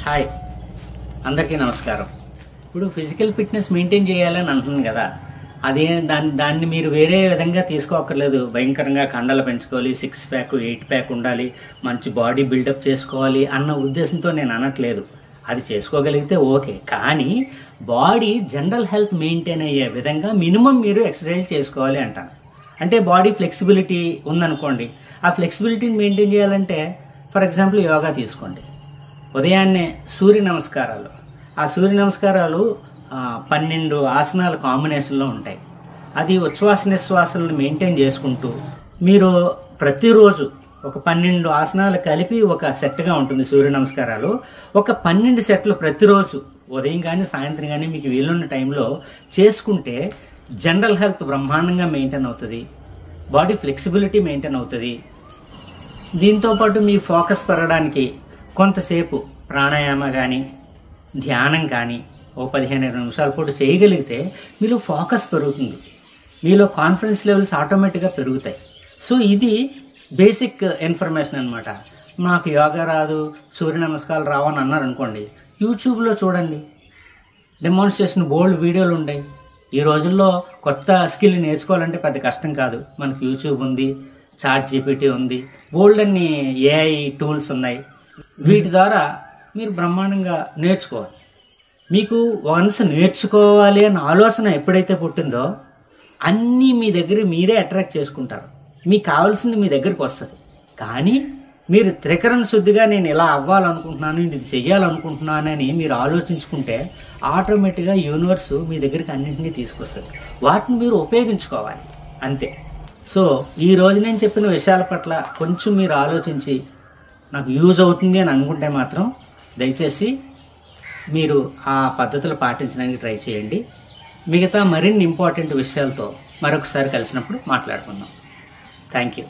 Hi, అందరికీ నమస్కారం. ఇప్పుడు ఫిజికల్ ఫిట్నెస్ మెయింటైన్ చేయాలని అంటున్నాను కదా, అదే దాన్ని మీరు వేరే విధంగా తీసుకోక్కర్లేదు. భయంకరంగా కండలు పెంచుకోవాలి, 6 ప్యాక్ 8 ప్యాక్ ఉండాలి, మంచి బాడీ బిల్డప్ చేసుకోవాలి అన్న ఉద్దేశంతో నేను అనట్లేదు. అది చేసుకోగలిగితే ఓకే, కానీ బాడీ జనరల్ హెల్త్ మెయింటైన్ అయ్యే విధంగా మినిమం మీరు ఎక్సర్సైజ్ చేసుకోవాలి అంటాను. అంటే బాడీ ఫ్లెక్సిబిలిటీ ఉందనుకోండి, ఆ ఫ్లెక్సిబిలిటీని మెయింటైన్ చేయాలంటే ఫర్ ఎగ్జాంపుల్ యోగా తీసుకోండి. ఉదయాన్నే సూర్య నమస్కారాలు, ఆ సూర్య నమస్కారాలు 12 ఆసనాల కాంబినేషన్లో ఉంటాయి. అది ఉచ్ఛ్వాస నిశ్వాసాలను మెయింటైన్ చేసుకుంటూ మీరు ప్రతిరోజు ఒక 12 ఆసనాలు కలిపి ఒక సెట్గా ఉంటుంది సూర్య నమస్కారాలు. ఒక 12 సెట్లు ప్రతిరోజు ఉదయం కానీ సాయంత్రం కానీ మీకు వీలున్న టైంలో చేసుకుంటే జనరల్ హెల్త్ బ్రహ్మాండంగా మెయింటైన్ అవుతుంది, బాడీ ఫ్లెక్సిబిలిటీ మెయింటైన్ అవుతుంది. దీంతోపాటు మీ ఫోకస్ పెరగడానికి కొంతసేపు ప్రాణాయామ కానీ ధ్యానం కానీ ఓ 15-20 నిమిషాల పాటు చేయగలిగితే మీలో ఫోకస్ పెరుగుతుంది, మీలో కాన్ఫిడెన్స్ లెవెల్స్ ఆటోమేటిక్గా పెరుగుతాయి. సో ఇది బేసిక్ ఇన్ఫర్మేషన్ అనమాట. నాకు యోగా రాదు, సూర్య నమస్కారాలు రావని అన్నారు అనుకోండి, యూట్యూబ్లో చూడండి, డెమాన్స్ట్రేషన్ బోల్డ్ వీడియోలు ఉంటాయి. ఈ రోజుల్లో కొత్త స్కిల్ నేర్చుకోవాలంటే పెద్ద కష్టం కాదు. మనకు యూట్యూబ్ ఉంది, చాట్ జీపీటీ ఉంది, బోల్డ్ అన్ని ఏఐ టూల్స్ ఉన్నాయి. వీటి ద్వారా మీరు బ్రహ్మాండంగా నేర్చుకోవాలి. మీకు వన్స్ నేర్చుకోవాలి అన్న ఆలోచన ఎప్పుడైతే పుట్టిందో అన్నీ మీ దగ్గర మీరే అట్రాక్ట్ చేసుకుంటారు. మీకు కావాల్సింది మీ దగ్గరికి వస్తుంది. కానీ మీరు త్రికరణ శుద్ధిగా నేను ఇలా అవ్వాలనుకుంటున్నాను, ఇది చెయ్యాలనుకుంటున్నాను అని మీరు ఆలోచించుకుంటే ఆటోమేటిక్గా యూనివర్స్ మీ దగ్గరికి అన్నింటినీ తీసుకొస్తుంది. వాటిని మీరు ఉపయోగించుకోవాలి అంతే. సో ఈ రోజు నేను చెప్పిన విషయాల పట్ల కొంచెం మీరు ఆలోచించి నాకు యూజ్ అవుతుంది అని అనుకుంటే మాత్రం దయచేసి మీరు ఆ పద్ధతులు పాటించడానికి ట్రై చేయండి. మిగతా మరిన్ని ఇంపార్టెంట్ విషయాలతో మరొకసారి కలిసినప్పుడు మాట్లాడుకుందాం. Thank you.